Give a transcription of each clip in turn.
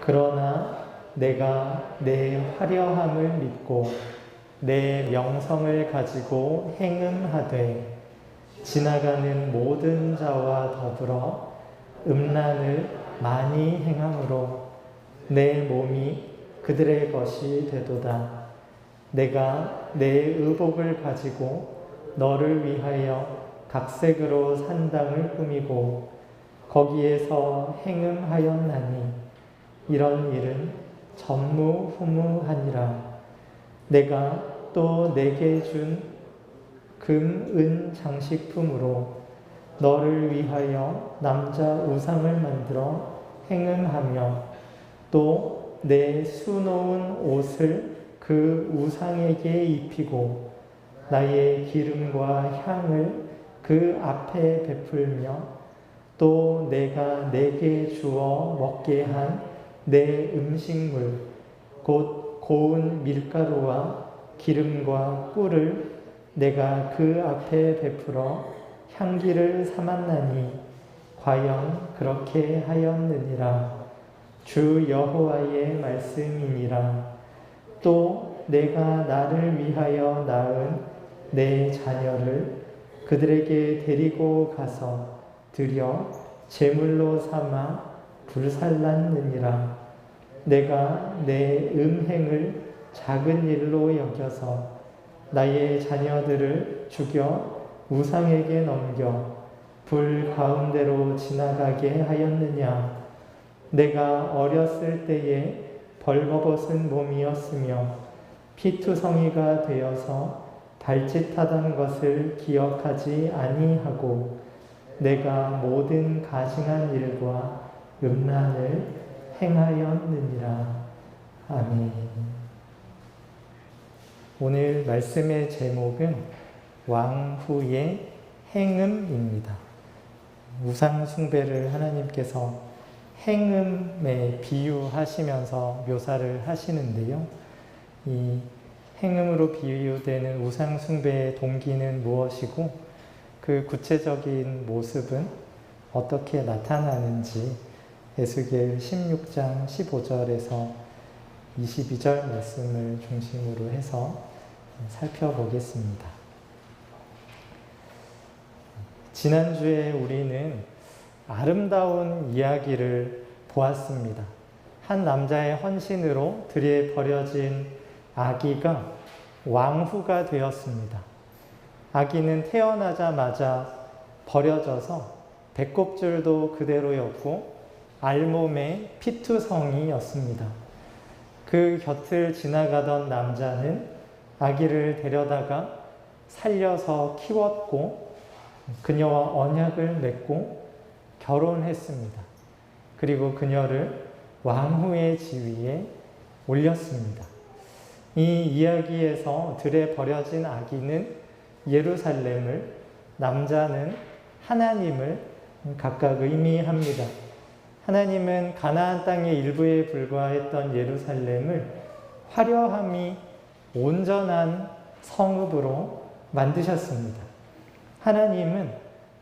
그러나 내가 내 화려함을 믿고 내 명성을 가지고 행음하되 지나가는 모든 자와 더불어 음란을 많이 행함으로 내 몸이 그들의 것이 되도다. 내가 내 의복을 가지고 너를 위하여 각색으로 산당을 꾸미고 거기에서 행음하였나니 이런 일은 전무후무하니라. 내가 또 내게 준 금, 은 장식품으로 너를 위하여 남자 우상을 만들어 행음하며 또 내 수놓은 옷을 그 우상에게 입히고 나의 기름과 향을 그 앞에 베풀며 또 내가 내게 주어 먹게 한 내 음식물 곧 고운 밀가루와 기름과 꿀을 내가 그 앞에 베풀어 향기를 삼았나니 과연 그렇게 하였느니라. 주 여호와의 말씀이니라. 또 내가 나를 위하여 낳은 내 자녀를 그들에게 데리고 가서 드려 제물로 삼아 불살랐느니라. 내가 내 음행을 작은 일로 여겨서 나의 자녀들을 죽여 우상에게 넘겨 불 가운데로 지나가게 하였느냐. 내가 어렸을 때에 벌거벗은 몸이었으며 피투성이가 되어서 발짓하던 것을 기억하지 아니하고 내가 모든 가증한 일과 음란을 행하였느니라. 아멘. 오늘 말씀의 제목은 왕후의 행음입니다. 우상 숭배를 하나님께서 행음에 비유하시면서 묘사를 하시는데요. 이 행음으로 비유되는 우상 숭배의 동기는 무엇이고 그 구체적인 모습은 어떻게 나타나는지 에스겔 16장 15절에서 22절 말씀을 중심으로 해서 살펴보겠습니다. 지난주에 우리는 아름다운 이야기를 보았습니다. 한 남자의 헌신으로 들에 버려진 아기가 왕후가 되었습니다. 아기는 태어나자마자 버려져서 배꼽줄도 그대로였고 알몸에 피투성이였습니다. 그 곁을 지나가던 남자는 아기를 데려다가 살려서 키웠고 그녀와 언약을 맺고 결혼했습니다. 그리고 그녀를 왕후의 지위에 올렸습니다. 이 이야기에서 들에 버려진 아기는 예루살렘을, 남자는 하나님을 각각 의미합니다. 하나님은 가나안 땅의 일부에 불과했던 예루살렘을 화려함이 온전한 성읍으로 만드셨습니다. 하나님은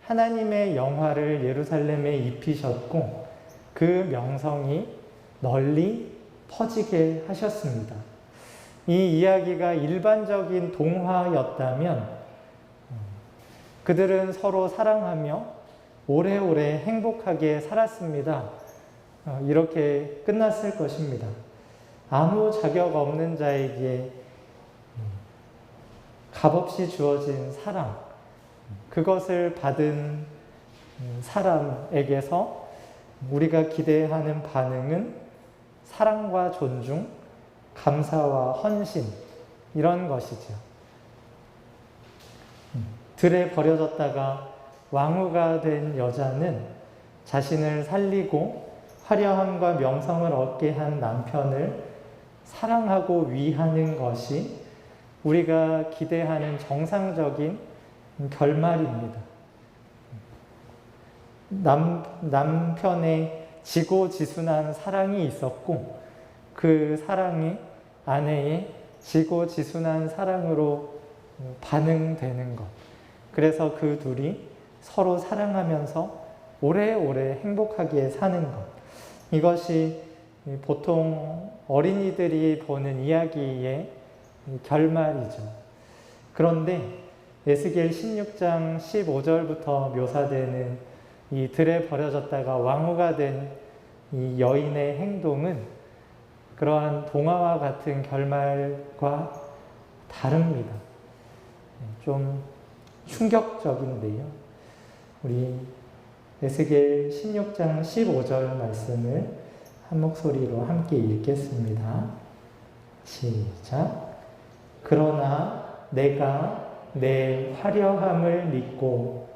하나님의 영화를 예루살렘에 입히셨고 그 명성이 널리 퍼지게 하셨습니다. 이 이야기가 일반적인 동화였다면 그들은 서로 사랑하며 오래오래 행복하게 살았습니다. 이렇게 끝났을 것입니다. 아무 자격 없는 자에게 값없이 주어진 사랑, 그것을 받은 사람에게서 우리가 기대하는 반응은 사랑과 존중, 감사와 헌신, 이런 것이죠. 들에 버려졌다가 왕후가 된 여자는 자신을 살리고 화려함과 명성을 얻게 한 남편을 사랑하고 위하는 것이 우리가 기대하는 정상적인 결말입니다. 남편의 지고지순한 사랑이 있었고 그 사랑이 아내의 지고지순한 사랑으로 반응되는 것. 그래서 그 둘이 서로 사랑하면서 오래오래 행복하게 사는 것. 이것이 보통 어린이들이 보는 이야기의 결말이죠. 그런데 에스겔 16장 15절부터 묘사되는 이 들에 버려졌다가 왕후가 된 이 여인의 행동은 그러한 동화와 같은 결말과 다릅니다. 좀 충격적인데요. 우리 에스겔 16장 15절 말씀을 한 목소리로 함께 읽겠습니다. 시작. 그러나 내가 내 화려함을 믿고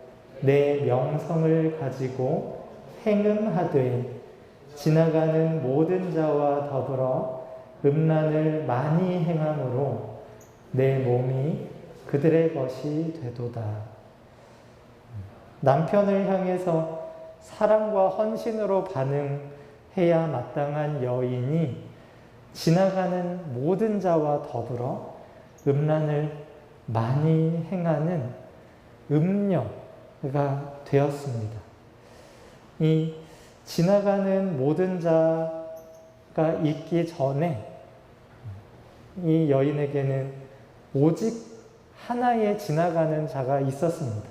내 명성을 가지고 행음하되 지나가는 모든 자와 더불어 음란을 많이 행함으로 내 몸이 그들의 것이 되도다. 남편을 향해서 사랑과 헌신으로 반응해야 마땅한 여인이 지나가는 모든 자와 더불어 음란을 많이 행하는 음녀가 되었습니다. 이 지나가는 모든 자가 있기 전에 이 여인에게는 오직 하나의 지나가는 자가 있었습니다.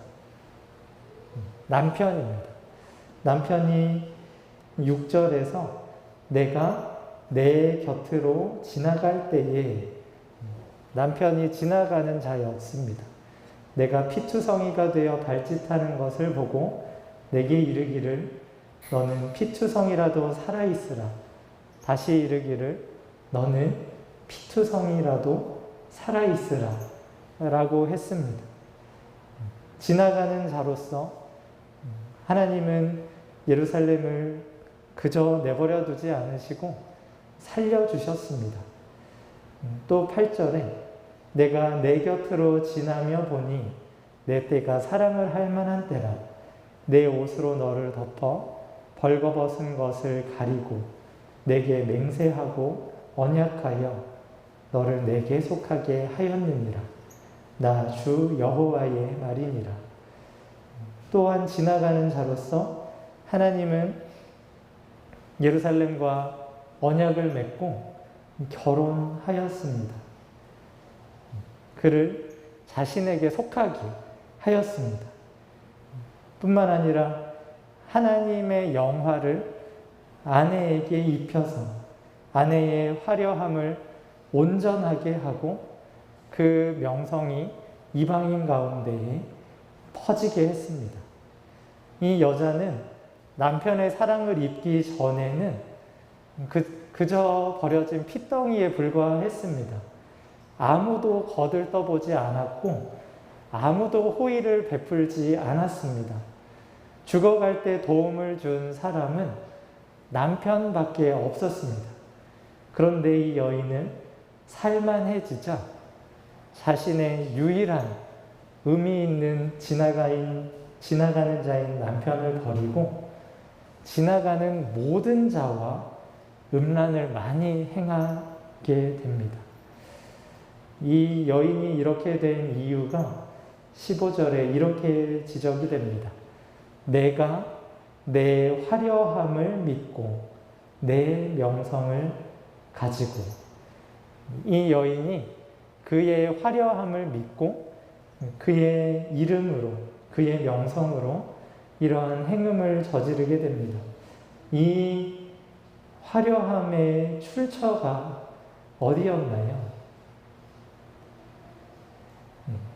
남편입니다. 남편이 6절에서 내가 내 곁으로 지나갈 때에 남편이 지나가는 자였습니다. 내가 피투성이가 되어 발짓하는 것을 보고 내게 이르기를 너는 피투성이라도 살아있으라. 다시 이르기를 너는 피투성이라도 살아있으라 라고 했습니다. 지나가는 자로서 하나님은 예루살렘을 그저 내버려 두지 않으시고 살려주셨습니다. 또 8절에 내가 내 곁으로 지나며 보니 내 때가 사랑을 할 만한 때라. 내 옷으로 너를 덮어 벌거벗은 것을 가리고 내게 맹세하고 언약하여 너를 내게 속하게 하였느니라. 나 주 여호와의 말이니라. 또한 지나가는 자로서 하나님은 예루살렘과 언약을 맺고 결혼하였습니다. 그를 자신에게 속하게 하였습니다. 뿐만 아니라 하나님의 영화를 아내에게 입혀서 아내의 화려함을 온전하게 하고 그 명성이 이방인 가운데에 퍼지게 했습니다. 이 여자는 남편의 사랑을 입기 전에는 그저 버려진 핏덩이에 불과했습니다. 아무도 거들떠보지 않았고 아무도 호의를 베풀지 않았습니다. 죽어갈 때 도움을 준 사람은 남편밖에 없었습니다. 그런데 이 여인은 살만해지자 자신의 유일한 의미 있는 지나가는 자인 남편을 버리고 지나가는 모든 자와 음란을 많이 행하게 됩니다. 이 여인이 이렇게 된 이유가 15절에 이렇게 지적이 됩니다. 내가 내 화려함을 믿고 내 명성을 가지고. 이 여인이 그의 화려함을 믿고 그의 이름으로 그의 명성으로 이러한 행음을 저지르게 됩니다. 이 화려함의 출처가 어디였나요?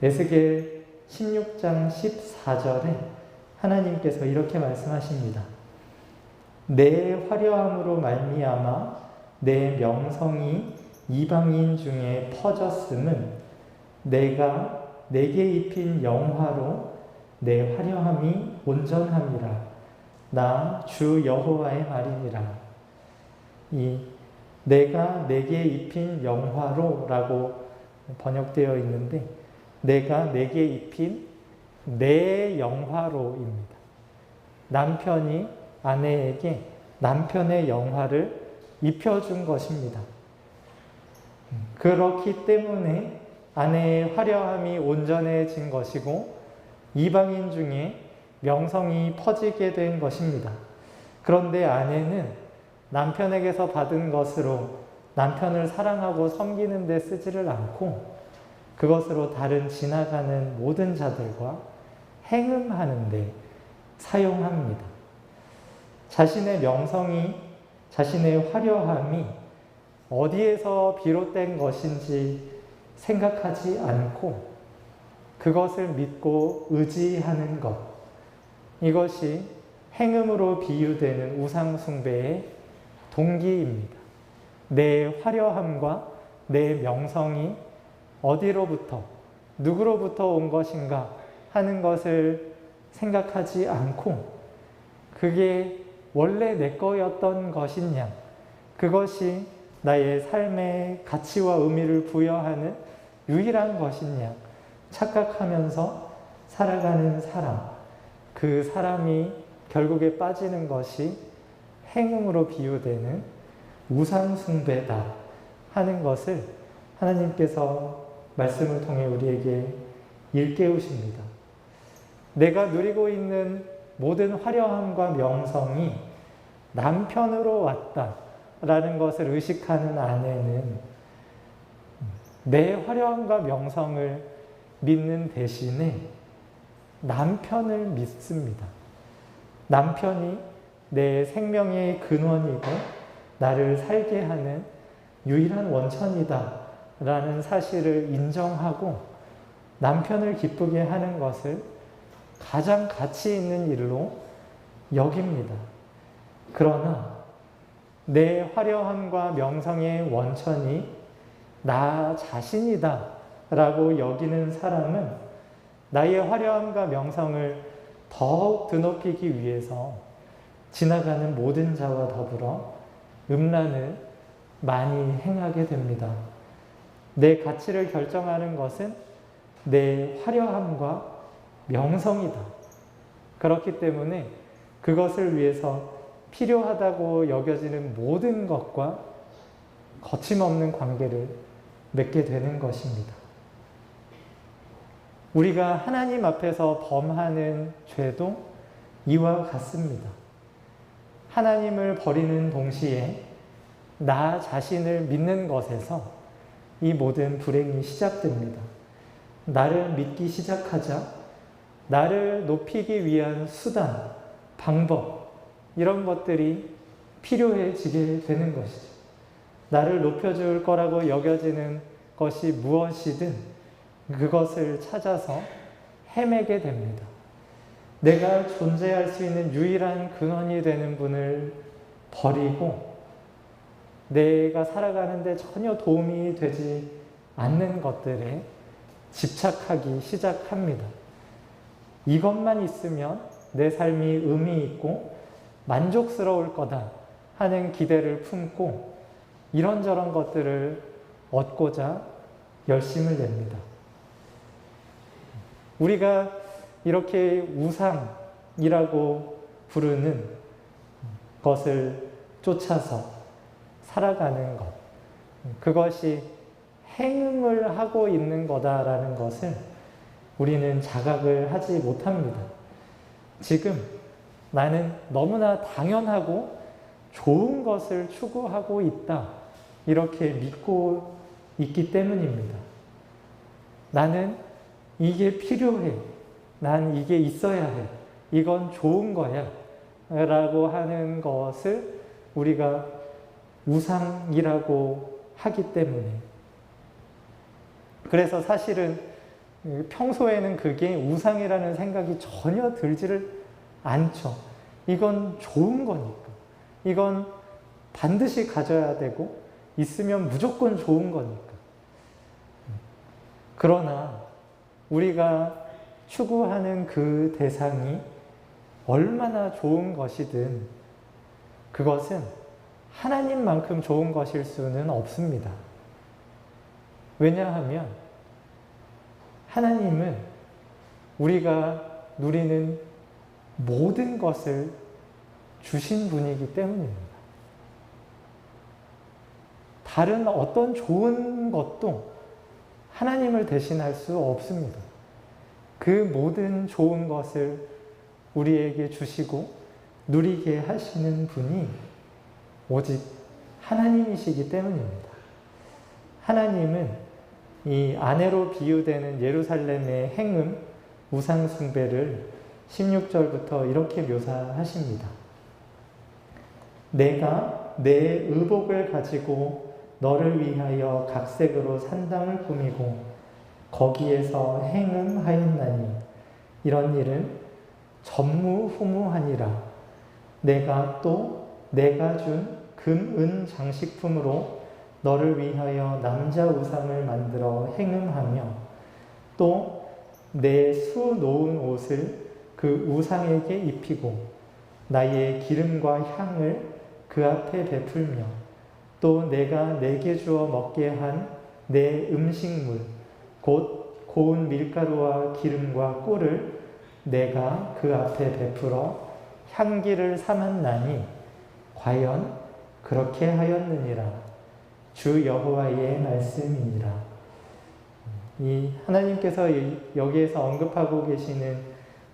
에스겔 16장 14절에 하나님께서 이렇게 말씀하십니다. 내 화려함으로 말미암아 내 명성이 이방인 중에 퍼졌음은 내가 내게 입힌 영화로 내 화려함이 온전함이라. 나 주 여호와의 말이니라. 이 내가 내게 입힌 영화로 라고 번역되어 있는데 내가 내게 입힌 내 영화로입니다. 남편이 아내에게 남편의 영화를 입혀준 것입니다. 그렇기 때문에 아내의 화려함이 온전해진 것이고 이방인 중에 명성이 퍼지게 된 것입니다. 그런데 아내는 남편에게서 받은 것으로 남편을 사랑하고 섬기는 데 쓰지를 않고 그것으로 다른 지나가는 모든 자들과 행음하는 데 사용합니다. 자신의 명성이, 자신의 화려함이 어디에서 비롯된 것인지 생각하지 않고 그것을 믿고 의지하는 것, 이것이 행음으로 비유되는 우상숭배의 동기입니다. 내 화려함과 내 명성이 어디로부터, 누구로부터 온 것인가 하는 것을 생각하지 않고 그게 원래 내 거였던 것이냐, 그것이 나의 삶의 가치와 의미를 부여하는 유일한 것이냐 착각하면서 살아가는 사람, 그 사람이 결국에 빠지는 것이 행음으로 비유되는 우상숭배다 하는 것을 하나님께서 말씀을 통해 우리에게 일깨우십니다. 내가 누리고 있는 모든 화려함과 명성이 남편으로 왔다라는 것을 의식하는 아내는 내 화려함과 명성을 믿는 대신에 남편을 믿습니다. 남편이 내 생명의 근원이고 나를 살게 하는 유일한 원천이다 라는 사실을 인정하고 남편을 기쁘게 하는 것을 가장 가치 있는 일로 여깁니다. 그러나 내 화려함과 명성의 원천이 나 자신이다 라고 여기는 사람은 나의 화려함과 명성을 더욱 드높이기 위해서 지나가는 모든 자와 더불어 음란을 많이 행하게 됩니다. 내 가치를 결정하는 것은 내 화려함과 명성이다. 그렇기 때문에 그것을 위해서 필요하다고 여겨지는 모든 것과 거침없는 관계를 맺게 되는 것입니다. 우리가 하나님 앞에서 범하는 죄도 이와 같습니다. 하나님을 버리는 동시에 나 자신을 믿는 것에서 이 모든 불행이 시작됩니다. 나를 믿기 시작하자 나를 높이기 위한 수단, 방법, 이런 것들이 필요해지게 되는 것이죠. 나를 높여줄 거라고 여겨지는 것이 무엇이든 그것을 찾아서 헤매게 됩니다. 내가 존재할 수 있는 유일한 근원이 되는 분을 버리고 내가 살아가는데 전혀 도움이 되지 않는 것들에 집착하기 시작합니다. 이것만 있으면 내 삶이 의미 있고 만족스러울 거다 하는 기대를 품고 이런저런 것들을 얻고자 열심을 냅니다. 우리가 이렇게 우상이라고 부르는 것을 쫓아서 살아가는 것, 그것이 행음을 하고 있는 거다라는 것을 우리는 자각을 하지 못합니다. 지금 나는 너무나 당연하고 좋은 것을 추구하고 있다, 이렇게 믿고 있기 때문입니다. 나는 이게 필요해. 난 이게 있어야 해. 이건 좋은 거야. 라고 하는 것을 우리가 우상이라고 하기 때문에. 그래서 사실은 평소에는 그게 우상이라는 생각이 전혀 들지를 않죠. 이건 좋은 거니까. 이건 반드시 가져야 되고 있으면 무조건 좋은 거니까. 그러나 우리가 추구하는 그 대상이 얼마나 좋은 것이든 그것은 하나님만큼 좋은 것일 수는 없습니다. 왜냐하면 하나님은 우리가 누리는 모든 것을 주신 분이기 때문입니다. 다른 어떤 좋은 것도 하나님을 대신할 수 없습니다. 그 모든 좋은 것을 우리에게 주시고 누리게 하시는 분이 오직 하나님이시기 때문입니다. 하나님은 이 아내로 비유되는 예루살렘의 행음, 우상 숭배를 16절부터 이렇게 묘사하십니다. 내가 내 의복을 가지고 너를 위하여 각색으로 산당을 꾸미고 거기에서 행음하였나니 이런 일은 전무후무하니라. 내가 또 내가 준 금, 은 장식품으로 너를 위하여 남자 우상을 만들어 행음하며 또 내 수 놓은 옷을 그 우상에게 입히고 나의 기름과 향을 그 앞에 베풀며 또 내가 내게 주어 먹게 한 내 음식물 곧 고운 밀가루와 기름과 꿀을 내가 그 앞에 베풀어 향기를 삼았나니 과연 그렇게 하였느니라. 주 여호와의 말씀이니라. 이 하나님께서 여기에서 언급하고 계시는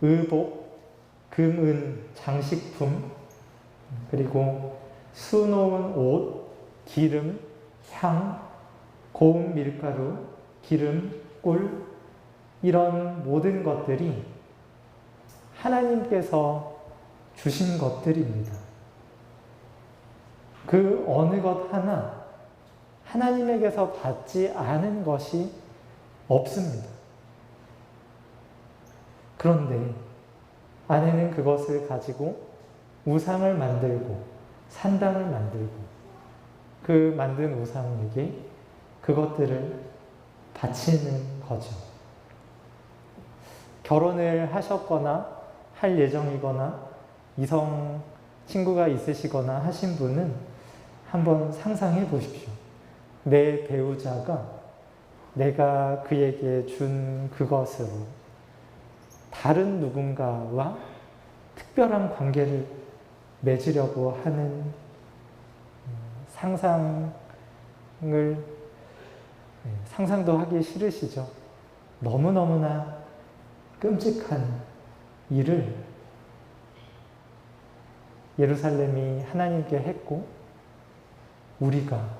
의복, 금, 은, 장식품, 그리고 수놓은 옷, 기름, 향, 고운 밀가루, 기름, 꿀, 이런 모든 것들이 하나님께서 주신 것들입니다. 그 어느 것 하나 하나님에게서 받지 않은 것이 없습니다. 그런데 아내는 그것을 가지고 우상을 만들고 산당을 만들고 그 만든 우상에게 그것들을 바치는 거죠. 결혼을 하셨거나 할 예정이거나 이성 친구가 있으시거나 하신 분은 한번 상상해 보십시오. 내 배우자가 내가 그에게 준 그것으로 다른 누군가와 특별한 관계를 맺으려고 하는 상상도 하기 싫으시죠? 너무너무나 끔찍한 일을 예루살렘이 하나님께 했고 우리가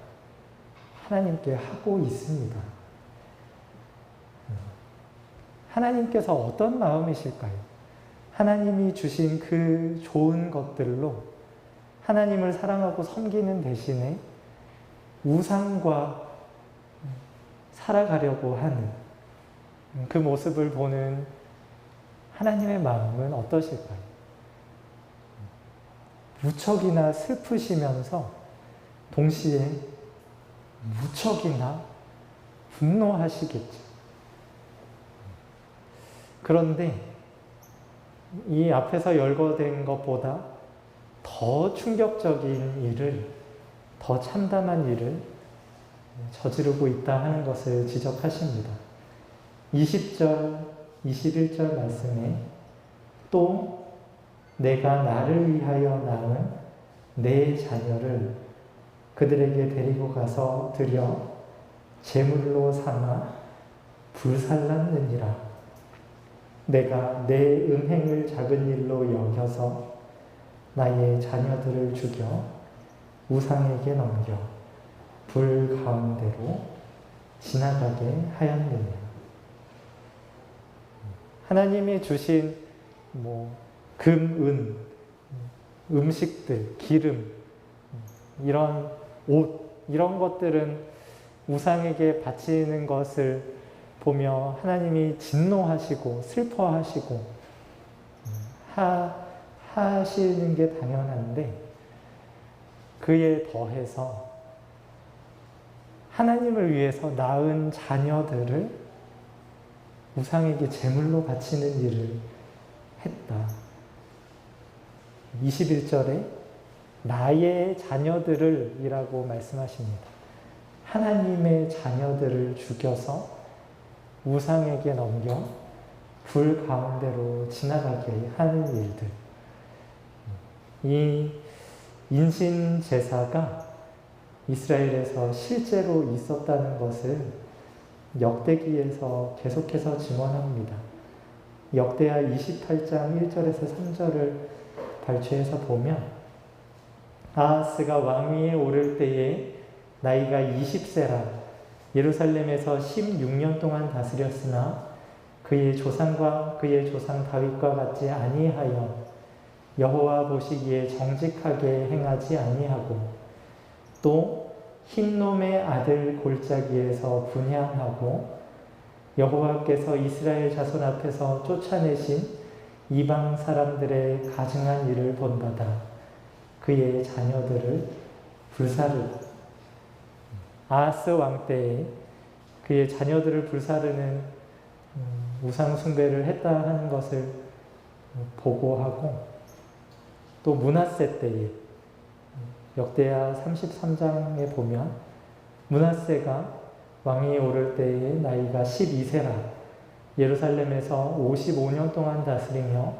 하나님께 하고 있습니다. 하나님께서 어떤 마음이실까요? 하나님이 주신 그 좋은 것들로 하나님을 사랑하고 섬기는 대신에 우상과 살아가려고 하는 그 모습을 보는 하나님의 마음은 어떠실까요? 무척이나 슬프시면서 동시에 무척이나 분노하시겠죠. 그런데 이 앞에서 열거된 것보다 더 충격적인 일을, 더 참담한 일을 저지르고 있다 하는 것을 지적하십니다. 20절, 21절 말씀에 또 내가 나를 위하여 낳은 내 자녀를 그들에게 데리고 가서 드려 제물로 삼아 불살랐느니라. 내가 내 음행을 작은 일로 여겨서 나의 자녀들을 죽여 우상에게 넘겨 불 가운데로 지나가게 하였느냐. 하나님이 주신 금, 은, 음식들, 기름, 이런 옷, 이런 것들은 우상에게 바치는 것을 보며 하나님이 진노하시고 슬퍼하시고 하시는 게 당연한데 그에 더해서 하나님을 위해서 낳은 자녀들을 우상에게 제물로 바치는 일을 했다. 21절에 나의 자녀들을 이라고 말씀하십니다. 하나님의 자녀들을 죽여서 우상에게 넘겨 불 가운데로 지나가게 하는 일들. 이 인신 제사가 이스라엘에서 실제로 있었다는 것을 역대기에서 계속해서 증언합니다. 역대하 28장 1절에서 3절을 발췌해서 보면 아하스가 왕위에 오를 때에 나이가 20세라 예루살렘에서 16년 동안 다스렸으나 그의 조상과 그의 조상 다윗과 같지 아니하여 여호와 보시기에 정직하게 행하지 아니하고 또 흰놈의 아들 골짜기에서 분향하고 여호와께서 이스라엘 자손 앞에서 쫓아내신 이방 사람들의 가증한 일을 본받아 그의 자녀들을 불사르고 아하스 왕 때에 그의 자녀들을 불사르는 우상 숭배를 했다 하는 것을 보고하고 또 므낫세 때에 역대하 33장에 보면 므낫세가 왕위에 오를 때에 나이가 12세라 예루살렘에서 55년 동안 다스리며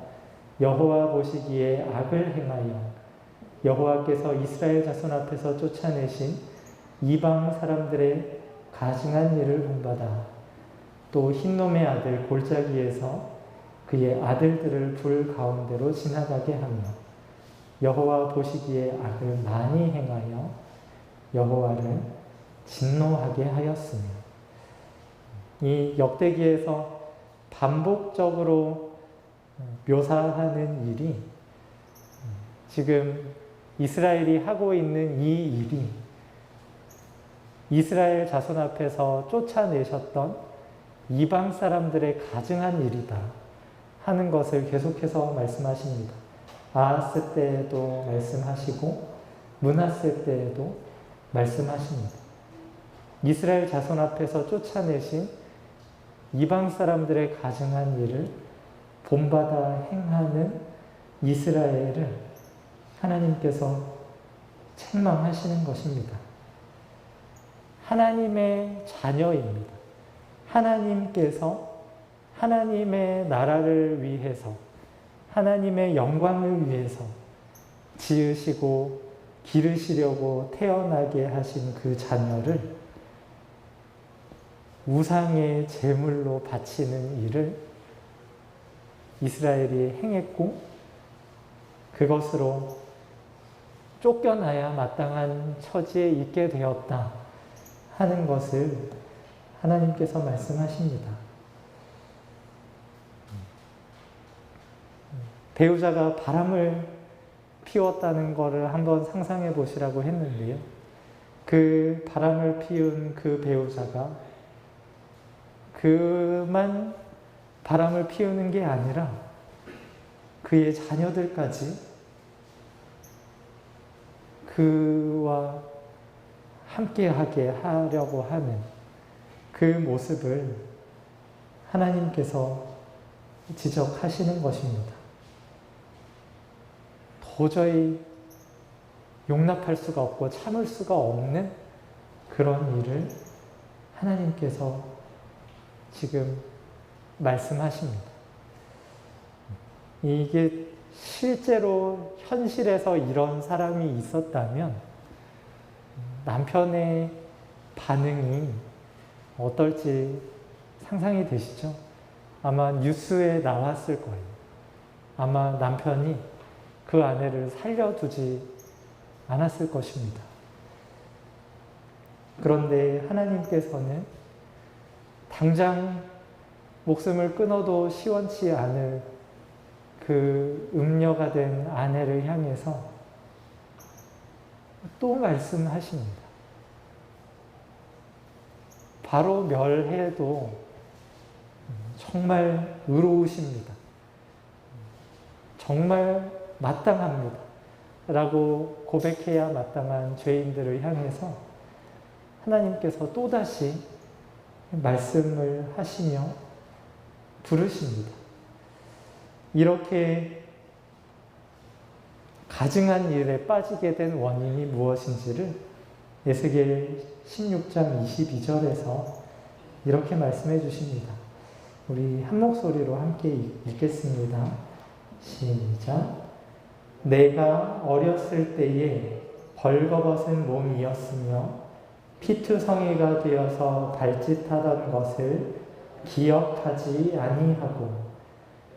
여호와 보시기에 악을 행하여 여호와께서 이스라엘 자손 앞에서 쫓아내신 이방 사람들의 가증한 일을 본받아 또 흰놈의 아들 골짜기에서 그의 아들들을 불 가운데로 지나가게 하며 여호와 보시기에 악을 많이 행하여 여호와를 진노하게 하였으며 이 역대기에서 반복적으로 묘사하는 일이 지금 이스라엘이 하고 있는 이 일이 이스라엘 자손 앞에서 쫓아내셨던 이방 사람들의 가증한 일이다 하는 것을 계속해서 말씀하십니다. 아하스 때에도 말씀하시고 므낫세 때에도 말씀하십니다. 이스라엘 자손 앞에서 쫓아내신 이방 사람들의 가증한 일을 본받아 행하는 이스라엘을 하나님께서 책망하시는 것입니다. 하나님의 자녀입니다. 하나님께서 하나님의 나라를 위해서 하나님의 영광을 위해서 지으시고 기르시려고 태어나게 하신 그 자녀를 우상의 제물로 바치는 일을 이스라엘이 행했고 그것으로 쫓겨나야 마땅한 처지에 있게 되었다 하는 것을 하나님께서 말씀하십니다. 배우자가 바람을 피웠다는 것을 한번 상상해 보시라고 했는데요. 그 바람을 피운 그 배우자가 그만 바람을 피우는 게 아니라 그의 자녀들까지 그와 함께하게 하려고 하는 그 모습을 하나님께서 지적하시는 것입니다. 도저히 용납할 수가 없고 참을 수가 없는 그런 일을 하나님께서 지금 말씀하십니다. 이게 실제로 현실에서 이런 사람이 있었다면 남편의 반응이 어떨지 상상이 되시죠? 아마 뉴스에 나왔을 거예요. 아마 남편이 그 아내를 살려두지 않았을 것입니다. 그런데 하나님께서는 당장 목숨을 끊어도 시원치 않을 그 음녀가 된 아내를 향해서 또 말씀하십니다. 바로 멸해도 정말 의로우십니다. 정말 마땅합니다. 라고 고백해야 마땅한 죄인들을 향해서 하나님께서 또다시 말씀을 하시며 부르십니다. 이렇게 가증한 일에 빠지게 된 원인이 무엇인지를 에스겔 16장 22절에서 이렇게 말씀해 주십니다. 우리 한 목소리로 함께 읽겠습니다. 시작. 내가 어렸을 때에 벌거벗은 몸이었으며 피투성이가 되어서 발짓하던 것을 기억하지 아니하고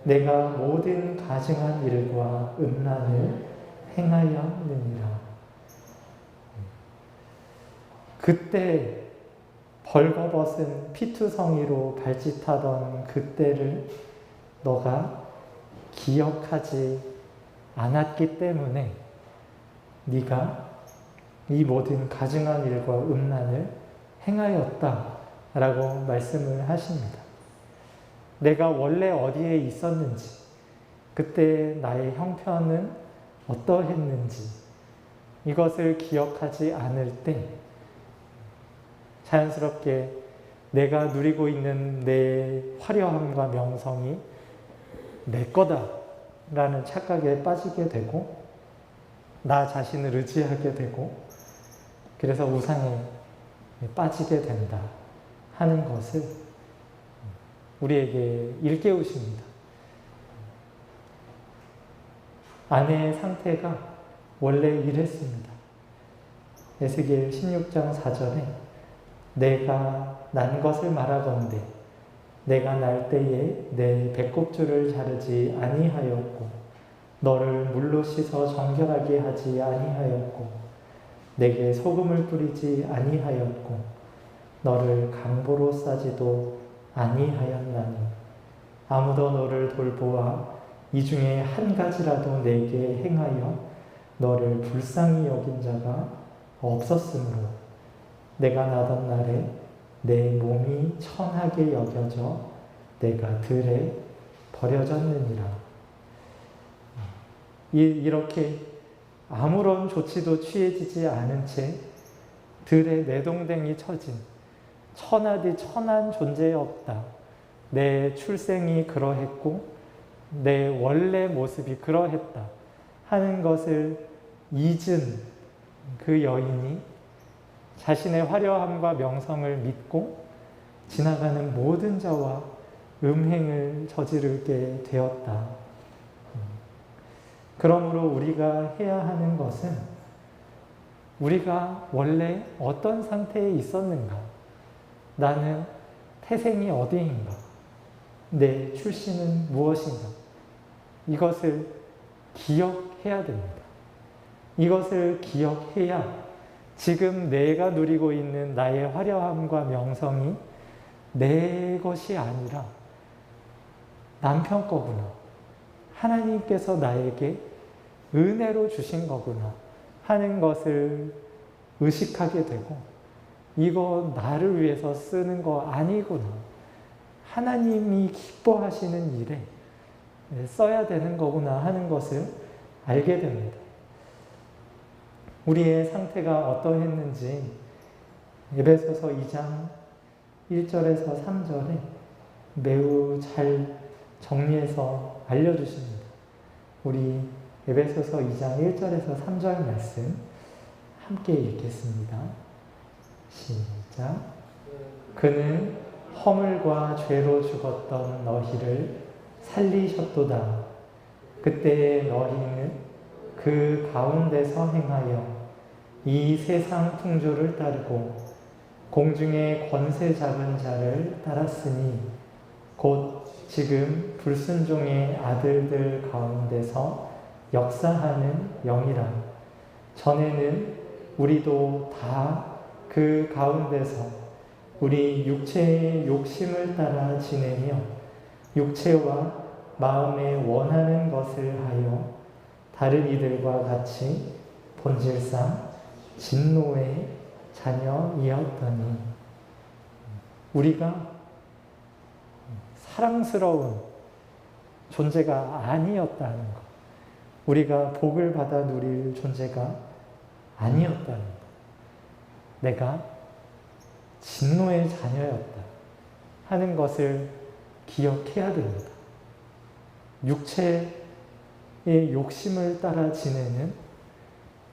내가 모든 가증한 일과 음란을 행하였느니라. 그때 벌거벗은 피투성이로 발짓하던 그때를 너가 기억하지 않았기 때문에 네가 이 모든 가증한 일과 음란을 행하였다 라고 말씀을 하십니다. 내가 원래 어디에 있었는지, 그때 나의 형편은 어떠했는지 이것을 기억하지 않을 때 자연스럽게 내가 누리고 있는 내 화려함과 명성이 내 거다라는 착각에 빠지게 되고 나 자신을 의지하게 되고 그래서 우상에 빠지게 된다 하는 것을 우리에게 일깨우십니다. 아내의 상태가 원래 이랬습니다. 에스겔 16장 4절에 내가 난 것을 말하건대 내가 날 때에 내 배꼽줄을 자르지 아니하였고 너를 물로 씻어 정결하게 하지 아니하였고 내게 소금을 뿌리지 아니하였고 너를 강보로 싸지도 아니하였나니 아무도 너를 돌보아 이 중에 한 가지라도 내게 행하여 너를 불쌍히 여긴 자가 없었으므로 내가 나던 날에 내 몸이 천하게 여겨져 내가 들에 버려졌느니라. 이렇게 아무런 조치도 취해지지 않은 채 들에 내동댕이 쳐진 천하디 천한 존재였다. 내 출생이 그러했고 내 원래 모습이 그러했다 하는 것을 잊은 그 여인이 자신의 화려함과 명성을 믿고 지나가는 모든 자와 음행을 저지르게 되었다. 그러므로 우리가 해야 하는 것은 우리가 원래 어떤 상태에 있었는가? 나는 태생이 어디인가? 내 출신은 무엇인가? 이것을 기억해야 됩니다. 이것을 기억해야 지금 내가 누리고 있는 나의 화려함과 명성이 내 것이 아니라 남편 거구나. 하나님께서 나에게 은혜로 주신 거구나 하는 것을 의식하게 되고 이거 나를 위해서 쓰는 거 아니구나. 하나님이 기뻐하시는 일에 써야 되는 거구나 하는 것을 알게 됩니다. 우리의 상태가 어떠했는지 에베소서 2장 1절에서 3절에 매우 잘 정리해서 알려주십니다. 우리 에베소서 2장 1절에서 3절 말씀 함께 읽겠습니다. 시작. 그는 허물과 죄로 죽었던 너희를 살리셨도다. 그때의 너희는 그 가운데서 행하여 이 세상 풍조를 따르고 공중의 권세 잡은 자를 따랐으니 곧 지금 불순종의 아들들 가운데서 역사하는 영이라. 전에는 우리도 다 그 가운데서 우리 육체의 욕심을 따라 지내며 육체와 마음에 원하는 것을 하여 다른 이들과 같이 본질상 진노의 자녀이었더니 우리가 사랑스러운 존재가 아니었다는 것, 우리가 복을 받아 누릴 존재가 아니었다는 것, 내가 진노의 자녀였다 하는 것을 기억해야 됩니다. 육체의 욕심을 따라 지내는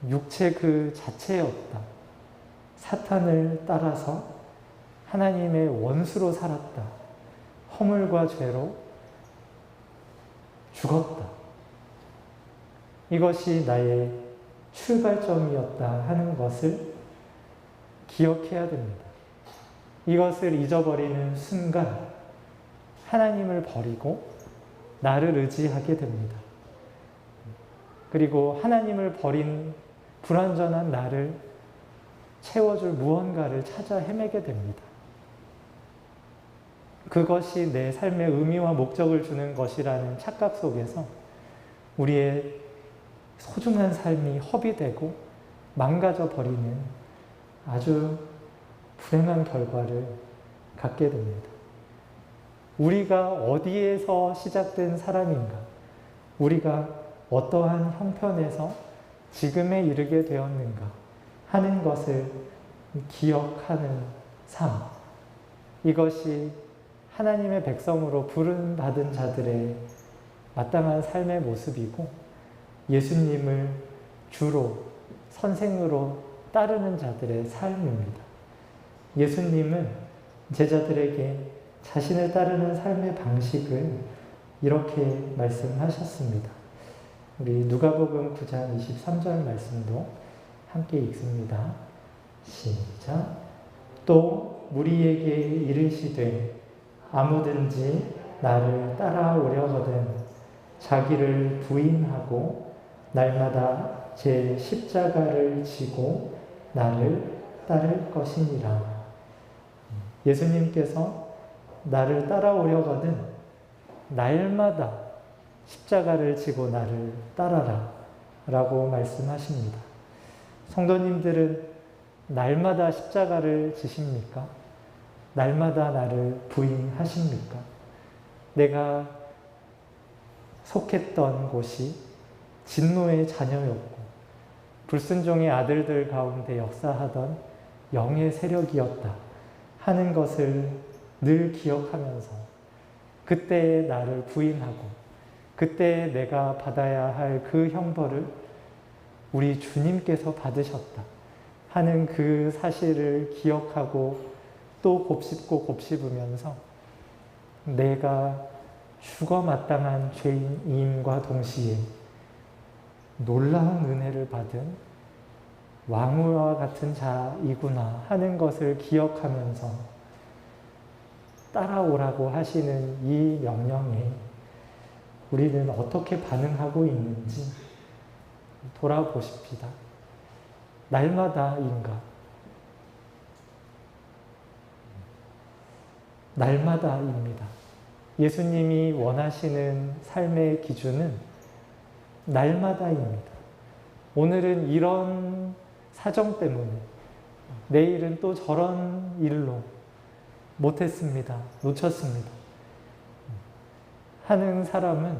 육체 그 자체였다. 사탄을 따라서 하나님의 원수로 살았다. 허물과 죄로 죽었다. 이것이 나의 출발점이었다 하는 것을 기억해야 됩니다. 이것을 잊어버리는 순간 하나님을 버리고 나를 의지하게 됩니다. 그리고 하나님을 버린 불완전한 나를 채워줄 무언가를 찾아 헤매게 됩니다. 그것이 내 삶의 의미와 목적을 주는 것이라는 착각 속에서 우리의 소중한 삶이 허비되고 망가져 버리는 아주 불행한 결과를 갖게 됩니다. 우리가 어디에서 시작된 사람인가? 우리가 어떠한 형편에서 지금에 이르게 되었는가? 하는 것을 기억하는 삶. 이것이 하나님의 백성으로 부름받은 자들의 마땅한 삶의 모습이고 예수님을 주로 선생으로 따르는 자들의 삶입니다. 예수님은 제자들에게 자신을 따르는 삶의 방식을 이렇게 말씀하셨습니다. 우리 누가복음 9장 23절 말씀도 함께 읽습니다. 시작. 또 무리에게 이르시되 아무든지 나를 따라오려거든 자기를 부인하고 날마다 제 십자가를 지고 나를 따를 것이니라. 예수님께서 나를 따라오려거든 날마다 십자가를 지고 나를 따라라 라고 말씀하십니다. 성도님들은 날마다 십자가를 지십니까? 날마다 나를 부인하십니까? 내가 속했던 곳이 진노의 자녀였고 불순종의 아들들 가운데 역사하던 영의 세력이었다 하는 것을 늘 기억하면서 그때의 나를 부인하고 그때 내가 받아야 할 그 형벌을 우리 주님께서 받으셨다 하는 그 사실을 기억하고 또 곱씹고 곱씹으면서 내가 죽어 마땅한 죄인임과 동시에 놀라운 은혜를 받은 왕후와 같은 자이구나 하는 것을 기억하면서 따라오라고 하시는 이 명령에 우리는 어떻게 반응하고 있는지 돌아보십시다. 날마다인가? 날마다입니다. 예수님이 원하시는 삶의 기준은 날마다입니다. 오늘은 이런 사정 때문에 내일은 또 저런 일로 못했습니다. 놓쳤습니다. 하는 사람은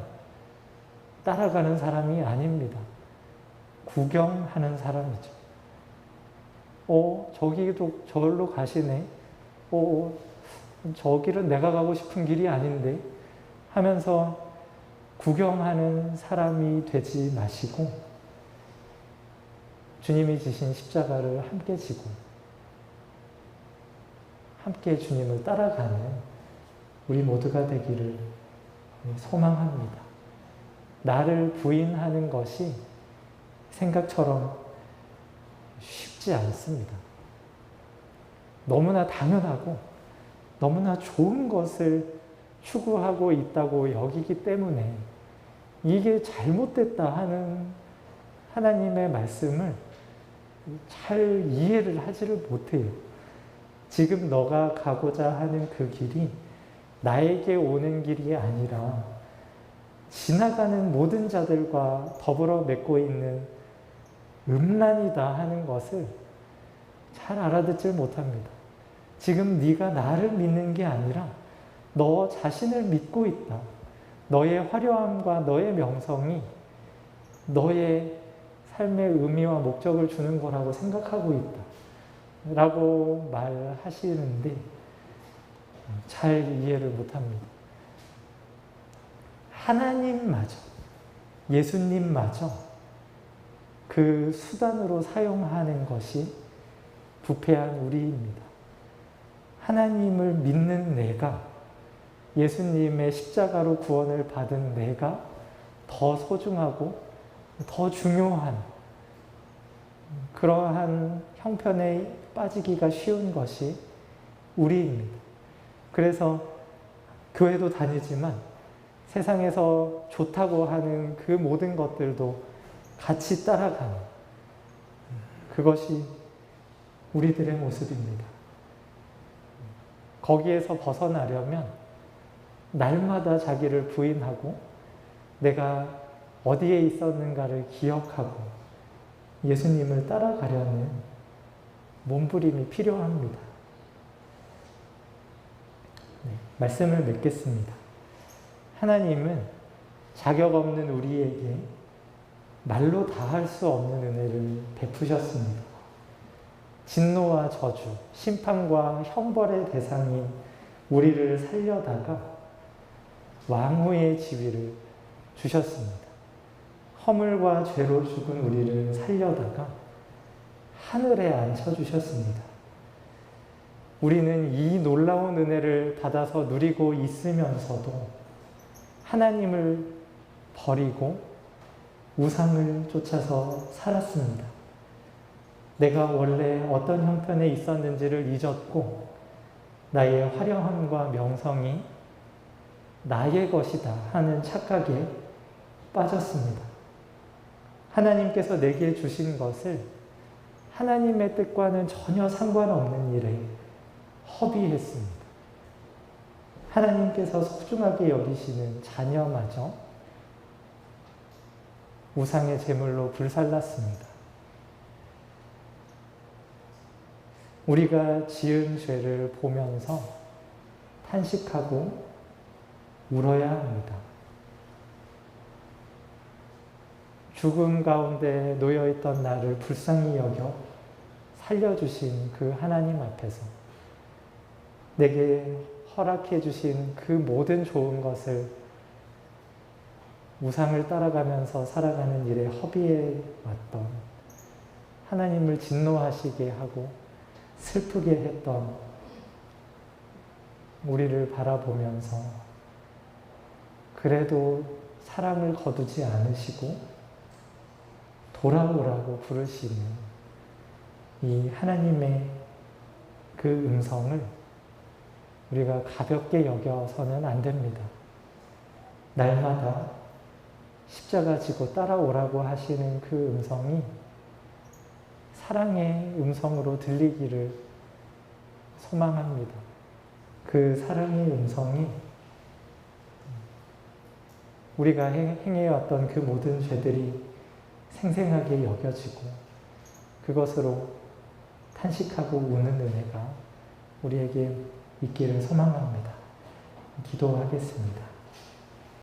따라가는 사람이 아닙니다. 구경하는 사람이죠. 저기도 저기로 가시네. 저 길은 내가 가고 싶은 길이 아닌데 하면서 구경하는 사람이 되지 마시고 주님이 지신 십자가를 함께 지고 함께 주님을 따라가는 우리 모두가 되기를 소망합니다. 나를 부인하는 것이 생각처럼 쉽지 않습니다. 너무나 당연하고 너무나 좋은 것을 추구하고 있다고 여기기 때문에 이게 잘못됐다 하는 하나님의 말씀을 잘 이해를 하지를 못해요. 지금 너가 가고자 하는 그 길이 나에게 오는 길이 아니라 지나가는 모든 자들과 더불어 맺고 있는 음란이다 하는 것을 잘 알아듣질 못합니다. 지금 네가 나를 믿는 게 아니라 너 자신을 믿고 있다. 너의 화려함과 너의 명성이 너의 삶의 의미와 목적을 주는 거라고 생각하고 있다. 라고 말하시는데 잘 이해를 못합니다. 하나님마저, 예수님마저 그 수단으로 사용하는 것이 부패한 우리입니다. 하나님을 믿는 내가, 예수님의 십자가로 구원을 받은 내가 더 소중하고 더 중요한 그러한 형편에 빠지기가 쉬운 것이 우리입니다. 그래서 교회도 다니지만 세상에서 좋다고 하는 그 모든 것들도 같이 따라가는 그것이 우리들의 모습입니다. 거기에서 벗어나려면 날마다 자기를 부인하고 내가 어디에 있었는가를 기억하고 예수님을 따라가려는 몸부림이 필요합니다. 네, 말씀을 맺겠습니다. 하나님은 자격 없는 우리에게 말로 다 할 수 없는 은혜를 베푸셨습니다. 진노와 저주, 심판과 형벌의 대상인 우리를 살려다가 왕후의 지위를 주셨습니다. 허물과 죄로 죽은 우리를 살려다가 하늘에 앉혀주셨습니다. 우리는 이 놀라운 은혜를 받아서 누리고 있으면서도 하나님을 버리고 우상을 쫓아서 살았습니다. 내가 원래 어떤 형편에 있었는지를 잊었고 나의 화려함과 명성이 나의 것이다 하는 착각에 빠졌습니다. 하나님께서 내게 주신 것을 하나님의 뜻과는 전혀 상관없는 일에 허비했습니다. 하나님께서 소중하게 여기시는 자녀마저 우상의 제물로 불살랐습니다. 우리가 지은 죄를 보면서 탄식하고 울어야 합니다. 죽음 가운데 놓여있던 나를 불쌍히 여겨 살려주신 그 하나님 앞에서 내게 허락해 주신 그 모든 좋은 것을 우상을 따라가면서 살아가는 일에 허비해 왔던, 하나님을 진노하시게 하고 슬프게 했던 우리를 바라보면서 그래도 사랑을 거두지 않으시고 돌아오라고 부르시는 이 하나님의 그 음성을 우리가 가볍게 여겨서는 안 됩니다. 날마다 십자가 지고 따라오라고 하시는 그 음성이 사랑의 음성으로 들리기를 소망합니다. 그 사랑의 음성이 우리가 행해왔던 그 모든 죄들이 생생하게 여겨지고 그것으로 탄식하고 우는 은혜가 우리에게 있기를 소망합니다. 기도하겠습니다.